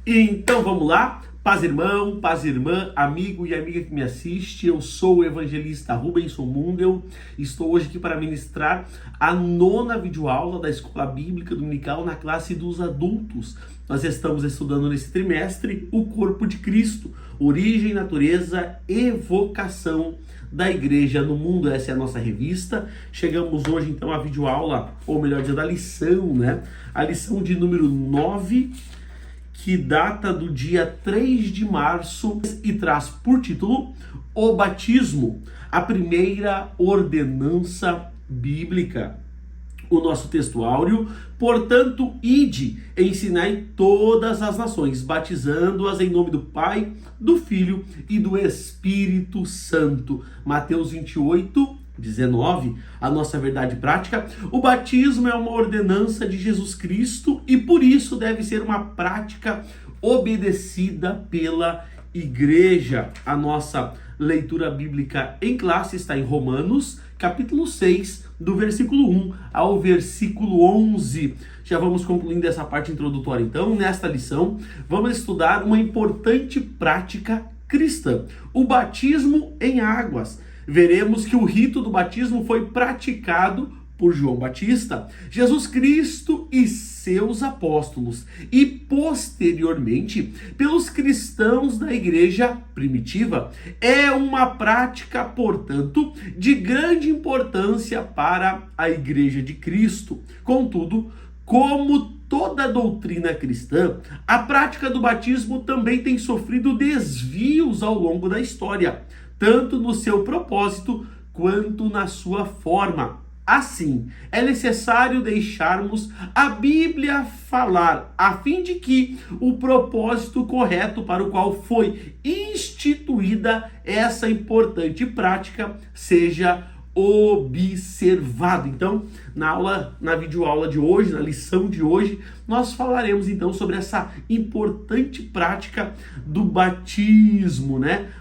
Então vamos lá, paz irmão, paz irmã, amigo e amiga que me assiste, eu sou o evangelista Rubenson Mundel, estou hoje aqui para ministrar a 9ª videoaula da Escola Bíblica Dominical na classe dos adultos. Nós estamos estudando nesse trimestre o corpo de Cristo, origem, natureza e vocação da igreja no mundo. Essa é a nossa revista. Chegamos hoje então à videoaula, ou melhor dizendo, a lição, A lição de número 9, que data do dia 3 de março e traz por título o batismo, a primeira ordenança bíblica. O nosso texto áureo: portanto, ide, ensinai todas as nações, batizando-as em nome do Pai, do Filho e do Espírito Santo. Mateus 28:19, a nossa verdade prática. O batismo é uma ordenança de Jesus Cristo e por isso deve ser uma prática obedecida pela igreja. A nossa leitura bíblica em classe está em Romanos, capítulo 6, do versículo 1 ao versículo 11. Já vamos concluindo essa parte introdutória. Então, nesta lição, vamos estudar uma importante prática cristã: o batismo em águas. Veremos que o rito do batismo foi praticado por João Batista, Jesus Cristo e seus apóstolos e posteriormente pelos cristãos da igreja primitiva. É uma prática, portanto, de grande importância para a igreja de Cristo. Contudo, como toda doutrina cristã, a prática do batismo também tem sofrido desvios ao longo da história, tanto no seu propósito quanto na sua forma. Assim, é necessário deixarmos a Bíblia falar, a fim de que o propósito correto para o qual foi instituída essa importante prática seja observado. Então, na videoaula de hoje, na lição de hoje, nós falaremos então sobre essa importante prática do batismo,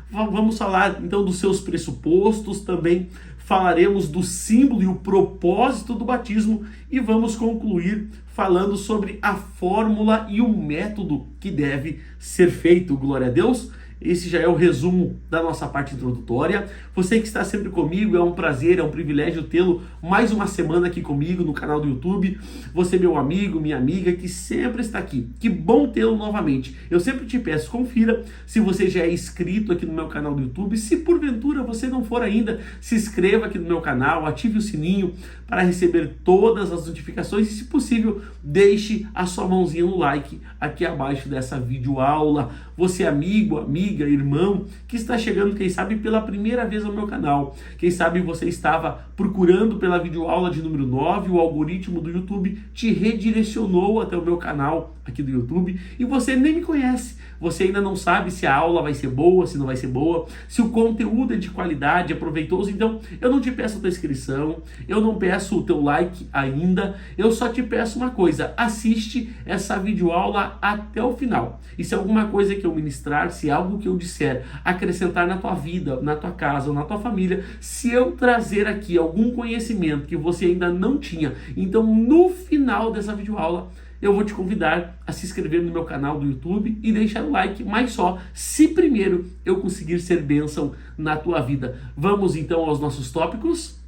Vamos falar então dos seus pressupostos, também falaremos do símbolo e o propósito do batismo e vamos concluir falando sobre a fórmula e o método que deve ser feito. Glória a Deus! Esse já é o resumo da nossa parte introdutória. Você que está sempre comigo, é um prazer, é um privilégio tê-lo mais uma semana aqui comigo no canal do YouTube. Você, meu amigo, minha amiga, que sempre está aqui. Que bom tê-lo novamente. Eu sempre te peço, confira se você já é inscrito aqui no meu canal do YouTube. Se porventura você não for ainda, se inscreva aqui no meu canal, ative o sininho para receber todas as notificações e, se possível, deixe a sua mãozinha no like aqui abaixo dessa videoaula. Você, amigo, amiga, irmão, que está chegando, quem sabe, pela primeira vez ao meu canal. Quem sabe você estava procurando pela videoaula de número 9, o algoritmo do YouTube te redirecionou até o meu canal aqui do YouTube e você nem me conhece. Você ainda não sabe se a aula vai ser boa, se não vai ser boa, se o conteúdo é de qualidade, é proveitoso. Então, eu não te peço a tua inscrição, eu não peço o teu like ainda, eu só te peço uma coisa: assiste essa videoaula até o final. E se alguma coisa que eu ministrar, se algo que eu disser acrescentar na tua vida, na tua casa ou na tua família, se eu trazer aqui algum conhecimento que você ainda não tinha, então no final dessa videoaula eu vou te convidar a se inscrever no meu canal do YouTube e deixar o like, mas só se primeiro eu conseguir ser bênção na tua vida. Vamos então aos nossos tópicos?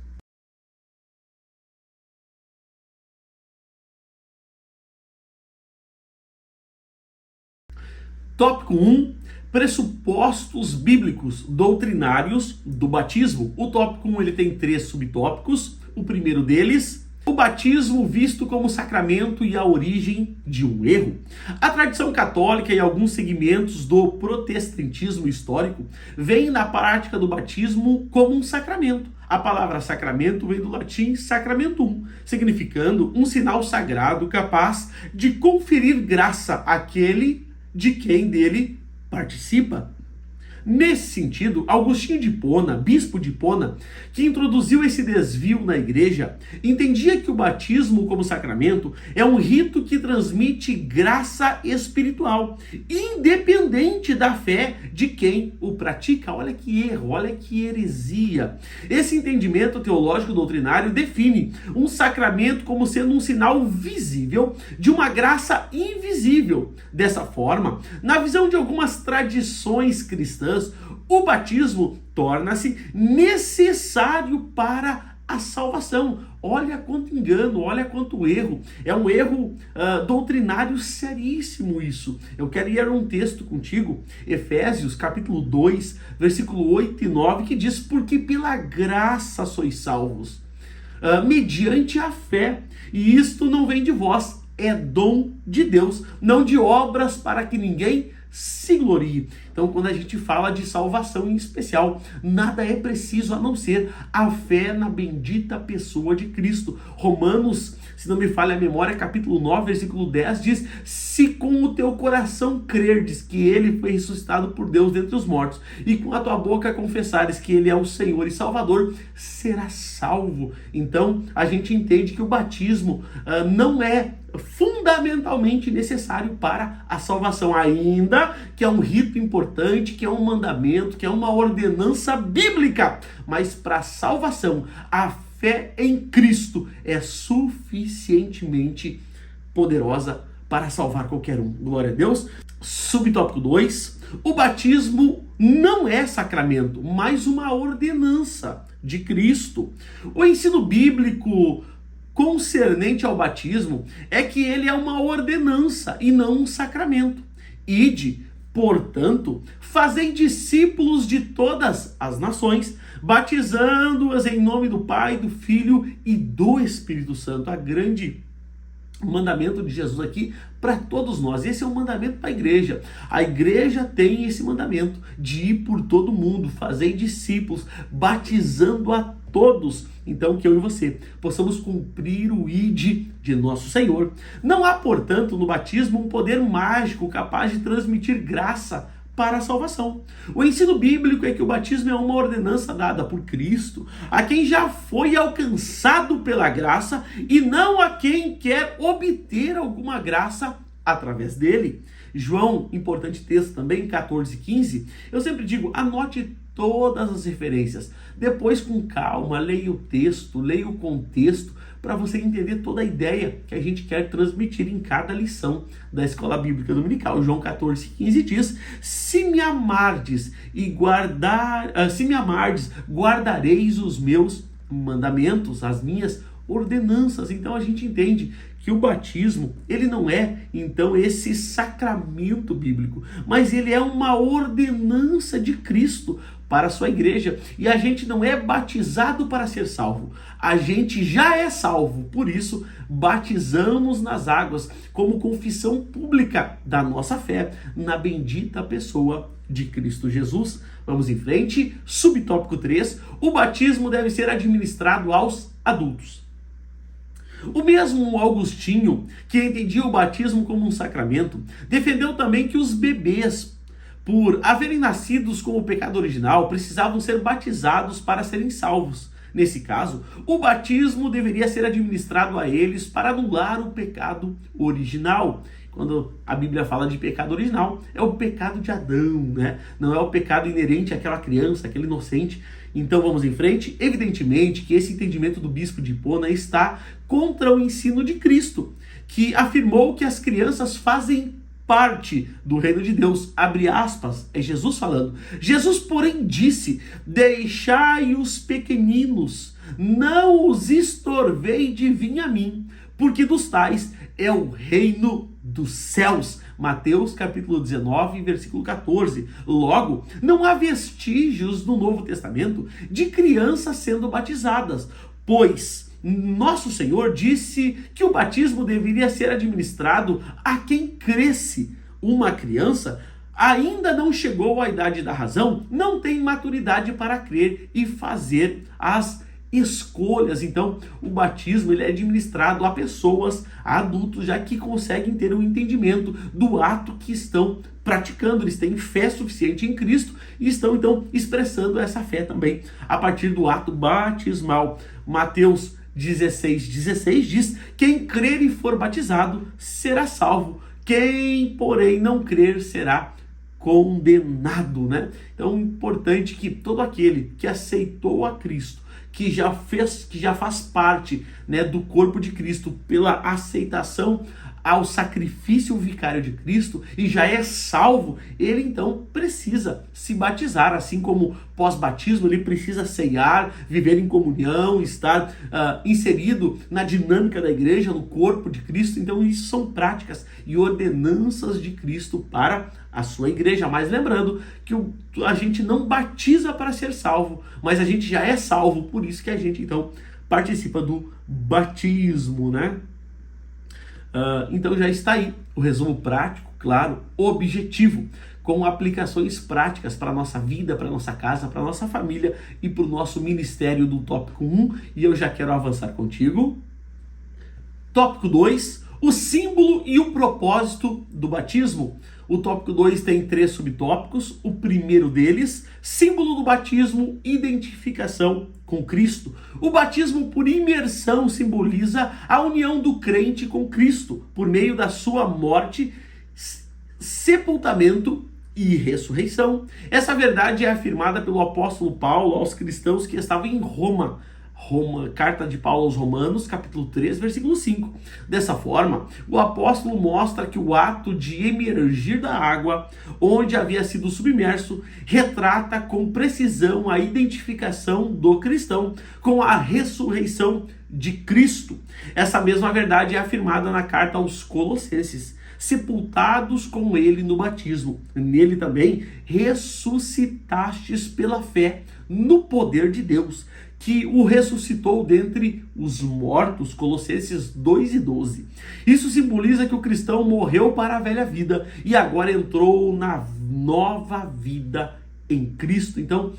Tópico 1, pressupostos bíblicos doutrinários do batismo. O tópico 1 ele tem 3 subtópicos. O primeiro deles: o batismo visto como sacramento e a origem de um erro. A tradição católica e alguns segmentos do protestantismo histórico veem na prática do batismo como um sacramento. A palavra sacramento vem do latim sacramentum, significando um sinal sagrado capaz de conferir graça àquele de quem dele participa. Nesse sentido, Agostinho de Hipona, bispo de Hipona, que introduziu esse desvio na igreja, entendia que o batismo como sacramento é um rito que transmite graça espiritual, independente da fé de quem o pratica. Olha que erro, olha que heresia. Esse entendimento teológico doutrinário define um sacramento como sendo um sinal visível de uma graça invisível. Dessa forma, na visão de algumas tradições cristãs, o batismo torna-se necessário para a salvação. Olha quanto engano, olha quanto erro. É um erro doutrinário seríssimo isso. Eu quero ler um texto contigo, Efésios capítulo 2, versículo 8 e 9, que diz: porque pela graça sois salvos, mediante a fé, e isto não vem de vós, é dom de Deus, não de obras para que ninguém se glorie. Então, quando a gente fala de salvação em especial, nada é preciso a não ser a fé na bendita pessoa de Cristo. Romanos, se não me falha a memória, capítulo 9, versículo 10 diz: se com o teu coração crerdes que ele foi ressuscitado por Deus dentre os mortos, e com a tua boca confessares que ele é o Senhor e Salvador, serás salvo. Então, a gente entende que o batismo não é fundamentalmente necessário para a salvação, ainda que é um rito importante, que é um mandamento, que é uma ordenança bíblica, mas para a salvação, a fé em Cristo é suficientemente poderosa para salvar qualquer um. Glória a Deus. Subtópico 2, o batismo não é sacramento, mas uma ordenança de Cristo. O ensino bíblico concernente ao batismo é que ele é uma ordenança e não um sacramento. Ide, portanto, fazei discípulos de todas as nações, batizando-as em nome do Pai, do Filho e do Espírito Santo. A grande mandamento de Jesus aqui para todos nós. Esse é um mandamento para a igreja. A igreja tem esse mandamento de ir por todo mundo, fazer discípulos, batizando a todos. Então, que eu e você possamos cumprir o ide de nosso Senhor. Não há, portanto, no batismo um poder mágico capaz de transmitir graça para a salvação. O ensino bíblico é que o batismo é uma ordenança dada por Cristo a quem já foi alcançado pela graça e não a quem quer obter alguma graça através dele. João, importante texto também, 14:15, eu sempre digo, anote todas as referências. Depois, com calma, leia o texto, leia o contexto, para você entender toda a ideia que a gente quer transmitir em cada lição da Escola Bíblica Dominical. João 14:15 diz: se me amardes, guardareis os meus mandamentos, as minhas ordenanças. Então a gente entende que o batismo, ele não é, então, esse sacramento bíblico, mas ele é uma ordenança de Cristo para a sua igreja. E a gente não é batizado para ser salvo, a gente já é salvo. Por isso, batizamos nas águas como confissão pública da nossa fé na bendita pessoa de Cristo Jesus. Vamos em frente. Subtópico 3, o batismo deve ser administrado aos adultos. O mesmo Agostinho, que entendia o batismo como um sacramento, defendeu também que os bebês, por haverem nascidos com o pecado original, precisavam ser batizados para serem salvos. Nesse caso, o batismo deveria ser administrado a eles para anular o pecado original. Quando a Bíblia fala de pecado original, é o pecado de Adão, né? Não é o pecado inerente àquela criança, àquele inocente. Então vamos em frente. Evidentemente que esse entendimento do bispo de Hipona está contra o ensino de Cristo, que afirmou que as crianças fazem parte do reino de Deus, abre aspas, é Jesus falando. Jesus, porém, disse: deixai os pequeninos, não os estorvei de vir a mim, porque dos tais é o reino dos céus. Mateus capítulo 19, versículo 14. Logo, não há vestígios no Novo Testamento de crianças sendo batizadas, pois nosso Senhor disse que o batismo deveria ser administrado a quem cresce. Uma criança ainda não chegou à idade da razão, não tem maturidade para crer e fazer as escolhas. Então, o batismo ele é administrado a pessoas, a adultos, já que conseguem ter um entendimento do ato que estão praticando. Eles têm fé suficiente em Cristo e estão, então, expressando essa fé também a partir do ato batismal. Mateus 16:16 diz: quem crer e for batizado será salvo, quem, porém, não crer será condenado, né? Então, é importante que todo aquele que aceitou a Cristo, que já faz parte, né, do corpo de Cristo pela aceitação ao sacrifício vicário de Cristo e já é salvo, ele então precisa se batizar, assim como pós-batismo ele precisa ceiar, viver em comunhão, estar inserido na dinâmica da igreja, no corpo de Cristo. Então isso são práticas e ordenanças de Cristo para a sua igreja. Mas lembrando que a gente não batiza para ser salvo, mas a gente já é salvo, por isso que a gente então participa do batismo, né? Então já está aí o resumo prático, claro, objetivo, com aplicações práticas para a nossa vida, para a nossa casa, para a nossa família e para o nosso ministério do tópico 1. E eu já quero avançar contigo. Tópico 2, o símbolo e o propósito do batismo. O tópico 2 tem 3 subtópicos. O primeiro deles, símbolo do batismo, identificação com Cristo. O batismo por imersão simboliza a união do crente com Cristo, por meio da sua morte, sepultamento e ressurreição. Essa verdade é afirmada pelo apóstolo Paulo aos cristãos que estavam em Roma. Carta de Paulo aos Romanos, capítulo 3, versículo 5. Dessa forma, o apóstolo mostra que o ato de emergir da água, onde havia sido submerso, retrata com precisão a identificação do cristão com a ressurreição de Cristo. Essa mesma verdade é afirmada na carta aos Colossenses: sepultados com ele no batismo, nele também ressuscitastes pela fé no poder de Deus, que o ressuscitou dentre os mortos, Colossenses 2:12. Isso simboliza que o cristão morreu para a velha vida e agora entrou na nova vida em Cristo. Então,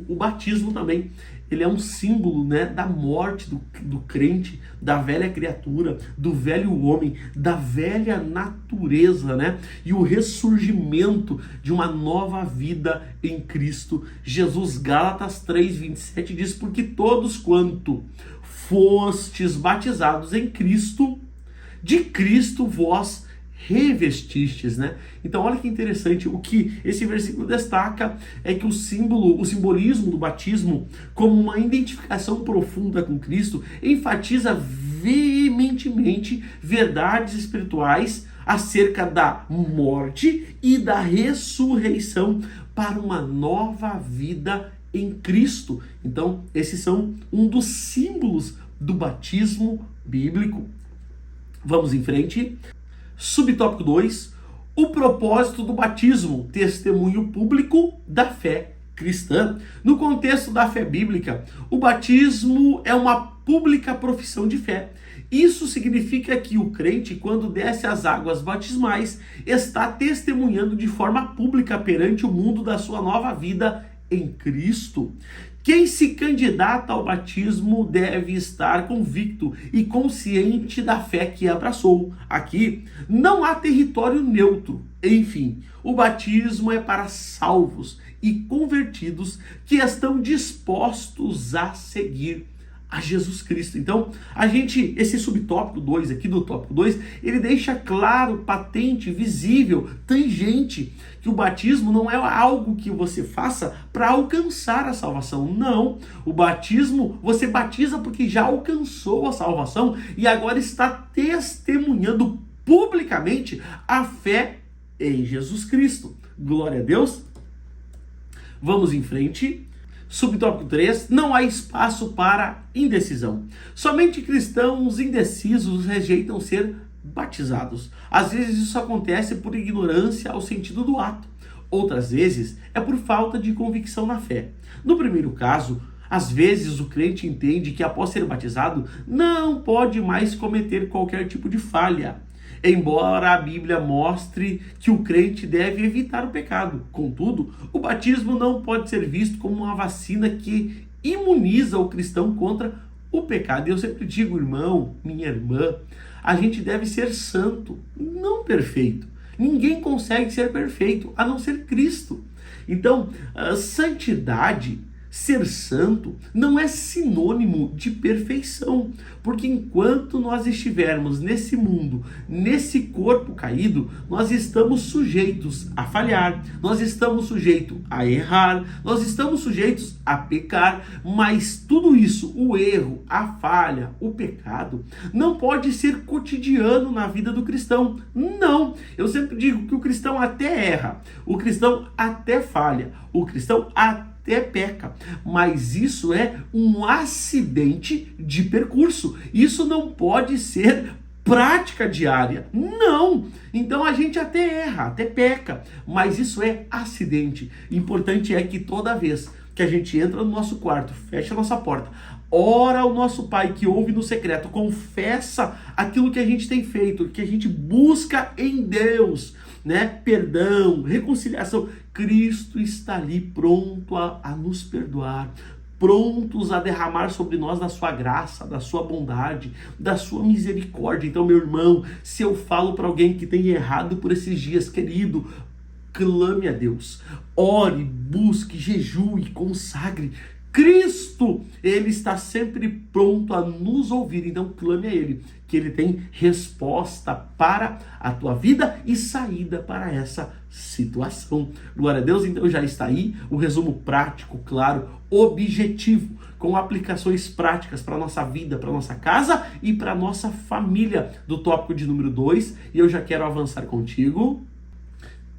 o batismo também, ele é um símbolo, né, da morte do crente, da velha criatura, do velho homem, da velha natureza, né, e o ressurgimento de uma nova vida em Cristo Jesus. Gálatas 3:27 diz: porque todos quanto fostes batizados em Cristo, de Cristo vós revestistes, né? Então olha que interessante, o que esse versículo destaca é que o simbolismo do batismo como uma identificação profunda com Cristo enfatiza veementemente verdades espirituais acerca da morte e da ressurreição para uma nova vida em Cristo. Então esses são um dos símbolos do batismo bíblico. Vamos em frente. Subtópico 2, o propósito do batismo, testemunho público da fé cristã. No contexto da fé bíblica, o batismo é uma pública profissão de fé. Isso significa que o crente, quando desce às águas batismais, está testemunhando de forma pública perante o mundo da sua nova vida em Cristo. Quem se candidata ao batismo deve estar convicto e consciente da fé que abraçou. Aqui não há território neutro. Enfim, o batismo é para salvos e convertidos que estão dispostos a seguir a Jesus Cristo. Então, esse subtópico 2 aqui do tópico 2, ele deixa claro, patente, visível, tangente, que o batismo não é algo que você faça para alcançar a salvação. Não, o batismo, você batiza porque já alcançou a salvação e agora está testemunhando publicamente a fé em Jesus Cristo. Glória a Deus. Vamos em frente. Subtópico 3, não há espaço para indecisão. Somente cristãos indecisos rejeitam ser batizados. Às vezes isso acontece por ignorância ao sentido do ato. Outras vezes é por falta de convicção na fé. No primeiro caso, às vezes o crente entende que após ser batizado não pode mais cometer qualquer tipo de falha. Embora a Bíblia mostre que o crente deve evitar o pecado. Contudo, o batismo não pode ser visto como uma vacina que imuniza o cristão contra o pecado. E eu sempre digo, irmão, minha irmã, a gente deve ser santo, não perfeito. Ninguém consegue ser perfeito, a não ser Cristo. Então, a santidade, ser santo, não é sinônimo de perfeição, porque enquanto nós estivermos nesse mundo, nesse corpo caído, nós estamos sujeitos a falhar, nós estamos sujeitos a errar, nós estamos sujeitos a pecar, mas tudo isso, o erro, a falha, o pecado, não pode ser cotidiano na vida do cristão. Não, eu sempre digo que o cristão até erra, o cristão até falha, o cristão até peca, mas isso é um acidente de percurso. Isso não pode ser prática diária. Não! Então a gente até erra, até peca, mas isso é acidente. Importante é que toda vez que a gente entra no nosso quarto, fecha a nossa porta, ora ao nosso Pai que ouve no secreto, confessa aquilo que a gente tem feito, que a gente busca em Deus, né? Perdão, reconciliação. Cristo está ali pronto a nos perdoar, prontos a derramar sobre nós da sua graça, da sua bondade, da sua misericórdia. Então, meu irmão, se eu falo para alguém que tem errado por esses dias, querido, clame a Deus, ore, busque, jejue, consagre. Cristo, Ele está sempre pronto a nos ouvir, então clame a Ele, que Ele tem resposta para a tua vida e saída para essa situação. Glória a Deus, então já está aí o resumo prático, claro, objetivo, com aplicações práticas para a nossa vida, para a nossa casa e para a nossa família, do tópico de número 2, e eu já quero avançar contigo.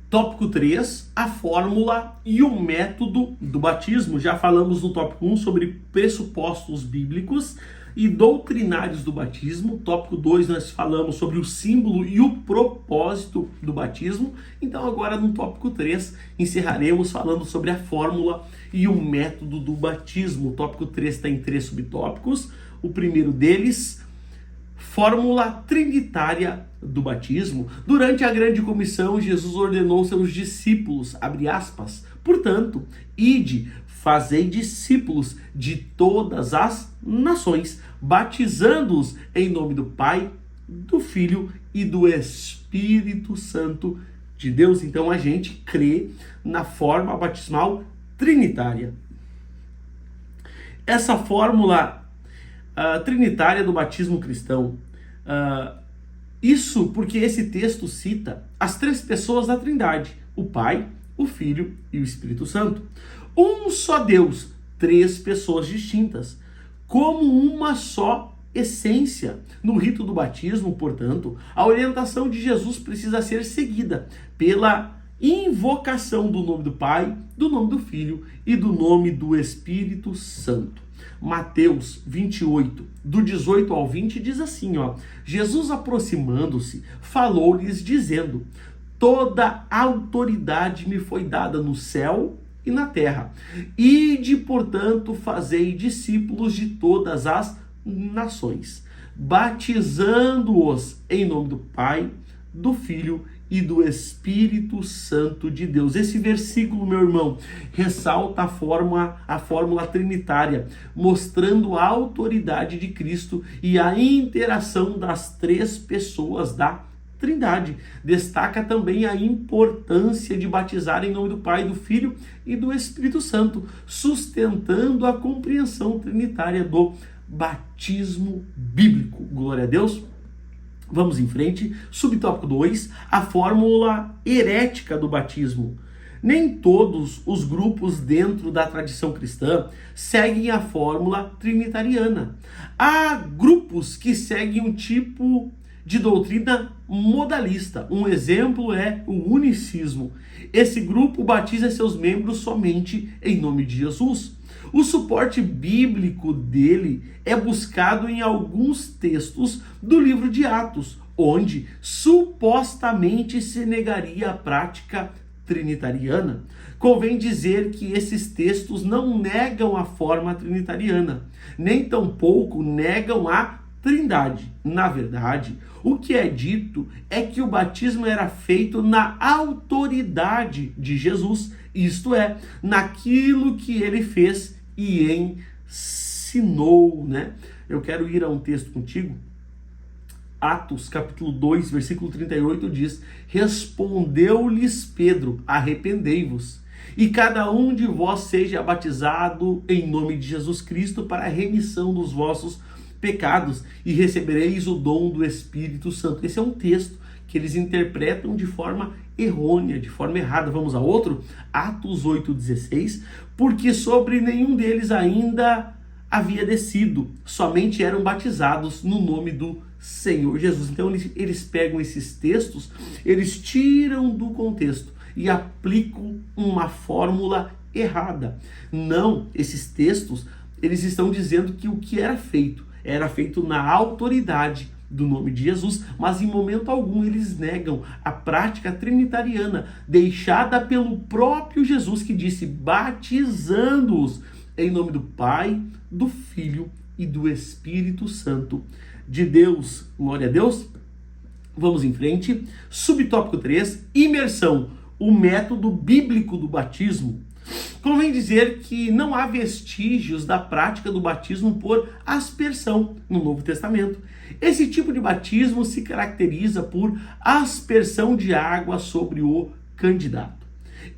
Tópico 3, a fórmula e o método do batismo. Já falamos no tópico 1 sobre pressupostos bíblicos e doutrinários do batismo. Tópico 2, nós falamos sobre o símbolo e o propósito do batismo. Então agora no tópico 3, encerraremos falando sobre a fórmula e o método do batismo. O tópico 3 tem 3 subtópicos. O primeiro deles, fórmula trinitária do batismo. Durante a grande comissão, Jesus ordenou seus discípulos, abre aspas, portanto, ide, fazei discípulos de todas as nações, batizando-os em nome do Pai, do Filho e do Espírito Santo de Deus. Então a gente crê na forma batismal trinitária. Essa fórmula trinitária do batismo cristão, isso porque esse texto cita as 3 pessoas da Trindade, o Pai, o Filho e o Espírito Santo. Um só Deus, 3 pessoas distintas, como uma só essência. No rito do batismo, portanto, a orientação de Jesus precisa ser seguida pela invocação do nome do Pai, do nome do Filho e do nome do Espírito Santo. Mateus 28, do 18 ao 20, diz assim, Jesus aproximando-se, falou-lhes dizendo, toda autoridade me foi dada no céu e na terra. Ide, portanto, fazei discípulos de todas as nações, batizando-os em nome do Pai, do Filho e do Espírito Santo de Deus. Esse versículo, meu irmão, ressalta a fórmula trinitária, mostrando a autoridade de Cristo e a interação das 3 pessoas da Trindade. Destaca também a importância de batizar em nome do Pai, do Filho e do Espírito Santo, sustentando a compreensão trinitária do batismo bíblico. Glória a Deus. Vamos em frente. Subtópico 2, a fórmula herética do batismo. Nem todos os grupos dentro da tradição cristã seguem a fórmula trinitariana. Há grupos que seguem um tipo de doutrina modalista. Um exemplo é o unicismo. Esse grupo batiza seus membros somente em nome de Jesus. O suporte bíblico dele é buscado em alguns textos do livro de Atos, onde supostamente se negaria a prática trinitariana. Convém dizer que esses textos não negam a forma trinitariana, nem tampouco negam a Trindade. Na verdade, o que é dito é que o batismo era feito na autoridade de Jesus, isto é, naquilo que ele fez e em ensinou, né? Eu quero ir a um texto contigo. Atos, capítulo 2, versículo 38 diz: respondeu-lhes Pedro, arrependei-vos, e cada um de vós seja batizado em nome de Jesus Cristo para a remissão dos vossos pecados, e recebereis o dom do Espírito Santo. Esse é um texto que eles interpretam de forma errônea, de forma errada. Vamos a outro? Atos 8,16, porque sobre nenhum deles ainda havia descido, somente eram batizados no nome do Senhor Jesus. Então eles pegam esses textos, eles tiram do contexto e aplicam uma fórmula errada. Não, esses textos, eles estão dizendo que o que era feito na autoridade do nome de Jesus, mas em momento algum eles negam a prática trinitariana deixada pelo próprio Jesus, que disse: batizando-os em nome do Pai, do Filho e do Espírito Santo de Deus. Glória a Deus. Vamos em frente. Subtópico 3, imersão, o método bíblico do batismo. Convém dizer que não há vestígios da prática do batismo por aspersão no Novo Testamento. Esse tipo de batismo se caracteriza por aspersão de água sobre o candidato.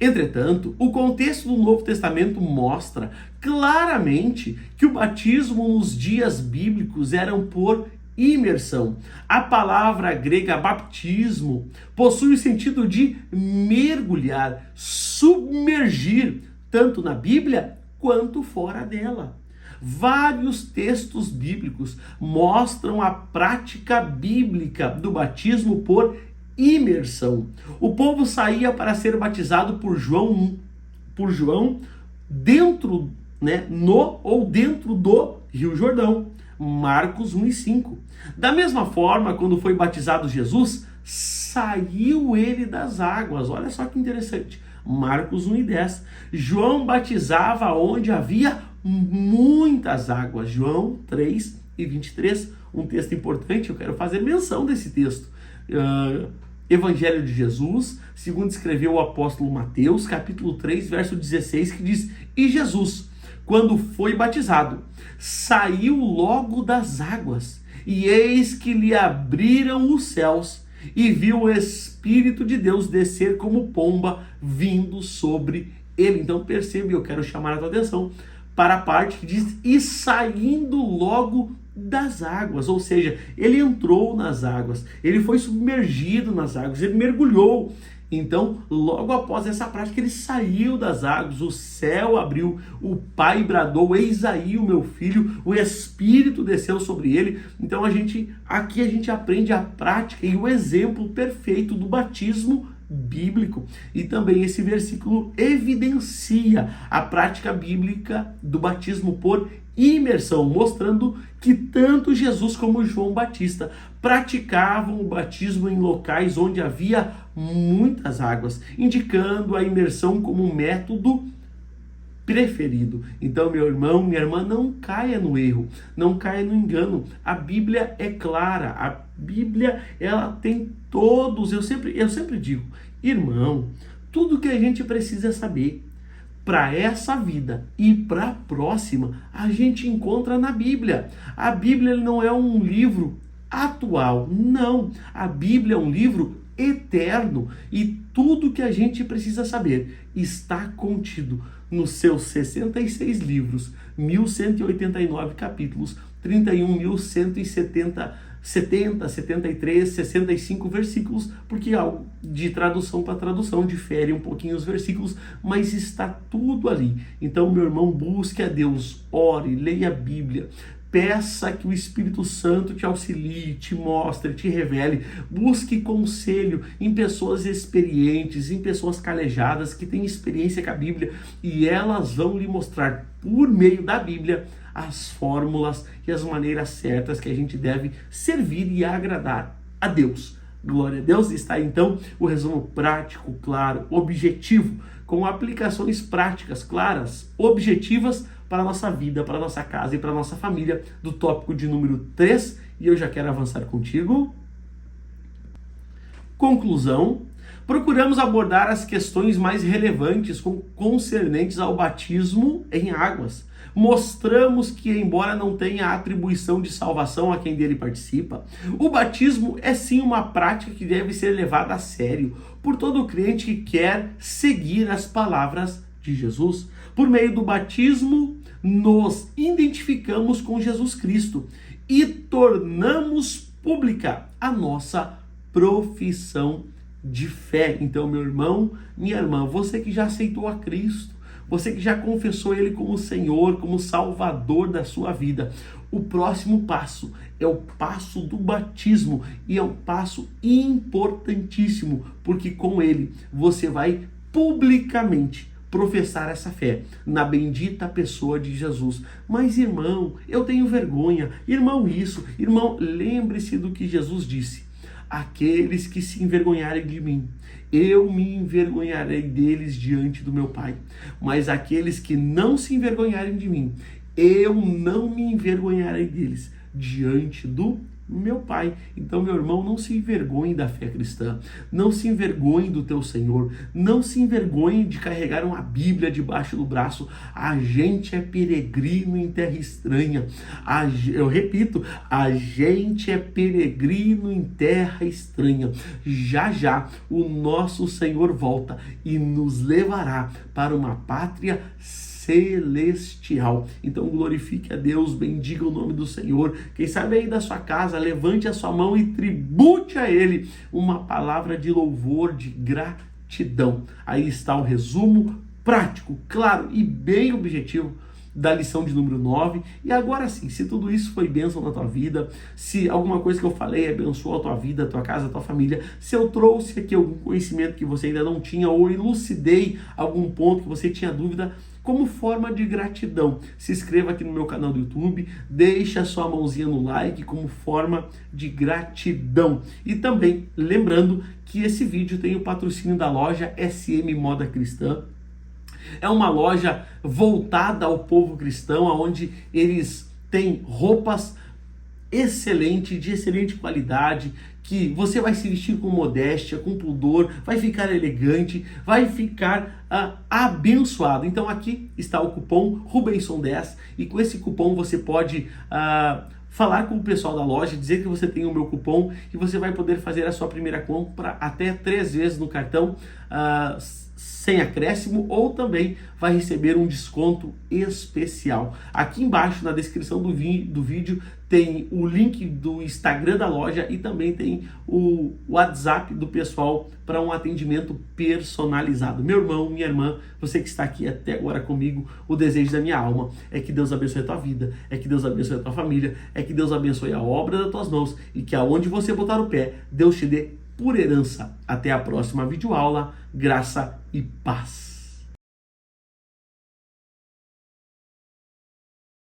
Entretanto, o contexto do Novo Testamento mostra claramente que o batismo nos dias bíblicos eram por imersão. A palavra grega baptismo possui o sentido de mergulhar, submergir, tanto na Bíblia quanto fora dela. Vários textos bíblicos mostram a prática bíblica do batismo por imersão. O povo saía para ser batizado por João dentro, no ou dentro do Rio Jordão. Marcos 1:5. Da mesma forma, quando foi batizado Jesus, saiu ele das águas. Olha só que interessante. Marcos 1:10. João batizava onde havia muitas águas. João 3:23. Um texto importante, eu quero fazer menção desse texto. Evangelho de Jesus, segundo escreveu o apóstolo Mateus, capítulo 3, verso 16, que diz: e Jesus, quando foi batizado, saiu logo das águas, e eis que lhe abriram os céus, e viu o Espírito de Deus descer como pomba, vindo sobre ele. Então percebe, eu quero chamar a tua atenção para a parte que diz: e saindo logo das águas, ou seja, ele entrou nas águas, ele foi submergido nas águas, ele mergulhou. Então, logo após essa prática, ele saiu das águas, o céu abriu, o Pai bradou: eis aí o meu filho, o Espírito desceu sobre ele. Então aqui a gente aprende a prática e o exemplo perfeito do batismo bíblico. E também esse versículo evidencia a prática bíblica do batismo por imersão, mostrando que tanto Jesus como João Batista praticavam o batismo em locais onde havia muitas águas, indicando a imersão como um método preferido. Então, meu irmão, minha irmã, não caia no erro, não caia no engano. A Bíblia é clara, a Bíblia, ela tem todos, eu sempre digo, irmão, tudo que a gente precisa saber para essa vida e para a próxima, a gente encontra na Bíblia. A Bíblia não é um livro atual, não. A Bíblia é um livro eterno e tudo que a gente precisa saber está contido nos seus 66 livros, 1.189 capítulos, 31.170 73, 65 versículos, porque de tradução para tradução difere um pouquinho os versículos, mas está tudo ali. Então, meu irmão, busque a Deus, ore, leia a Bíblia, peça que o Espírito Santo te auxilie, te mostre, te revele, busque conselho em pessoas experientes, em pessoas calejadas que têm experiência com a Bíblia, e elas vão lhe mostrar, por meio da Bíblia, as fórmulas e as maneiras certas que a gente deve servir e agradar a Deus. Glória a Deus. Está aí, então, o resumo prático, claro, objetivo, com aplicações práticas, claras, objetivas para a nossa vida, para a nossa casa e para a nossa família, do tópico de número 3, e eu já quero avançar contigo. Conclusão: Procuramos abordar as questões mais relevantes concernentes ao batismo em águas. Mostramos que, embora não tenha atribuição de salvação a quem dele participa, o batismo é sim uma prática que deve ser levada a sério por todo crente que quer seguir as palavras de Jesus. Por meio do batismo, nos identificamos com Jesus Cristo e tornamos pública a nossa profissão de fé. Então, meu irmão, minha irmã, você que já aceitou a Cristo, você que já confessou Ele como Senhor, como Salvador da sua vida, o próximo passo é o passo do batismo e é um passo importantíssimo, porque com ele você vai publicamente professar essa fé na bendita pessoa de Jesus. Mas, irmão, eu tenho vergonha. Irmão, isso. Irmão, lembre-se do que Jesus disse. Aqueles que se envergonharem de mim, eu me envergonharei deles diante do meu Pai. Mas aqueles que não se envergonharem de mim, eu não me envergonharei deles diante do meu Pai. Então, meu irmão, não se envergonhe da fé cristã, não se envergonhe do teu Senhor, não se envergonhe de carregar uma Bíblia debaixo do braço. A gente é peregrino em terra estranha. Eu repito, a gente é peregrino em terra estranha. Já já o nosso Senhor volta e nos levará para uma pátria celestial. Então glorifique a Deus, bendiga o nome do Senhor. Quem sabe aí da sua casa, levante a sua mão e tribute a Ele uma palavra de louvor, de gratidão. Aí está o resumo prático, claro e bem objetivo da lição de número 9. E agora sim, se tudo isso foi bênção na tua vida, se alguma coisa que eu falei abençoou a tua vida, a tua casa, a tua família, se eu trouxe aqui algum conhecimento que você ainda não tinha ou elucidei algum ponto que você tinha dúvida, como forma de gratidão, se inscreva aqui no meu canal do YouTube, deixa a sua mãozinha no like como forma de gratidão. E também lembrando que esse vídeo tem o patrocínio da loja SM Moda Cristã. É uma loja voltada ao povo cristão, onde eles têm roupas excelentes, de excelente qualidade, que você vai se vestir com modéstia, com pudor, vai ficar elegante, vai ficar abençoado. Então aqui está o cupom Rubenson10 e com esse cupom você pode falar com o pessoal da loja, dizer que você tem o meu cupom e você vai poder fazer a sua primeira compra até 3 vezes no cartão sem acréscimo, ou também vai receber um desconto especial. Aqui embaixo na descrição do vídeo tem o link do Instagram da loja e também tem o WhatsApp do pessoal para um atendimento personalizado. Meu irmão, minha irmã, você que está aqui até agora comigo, o desejo da minha alma é que Deus abençoe a tua vida, é que Deus abençoe a tua família, é que Deus abençoe a obra das tuas mãos e que aonde você botar o pé, Deus te dê por herança. Até a próxima videoaula. Graça e paz.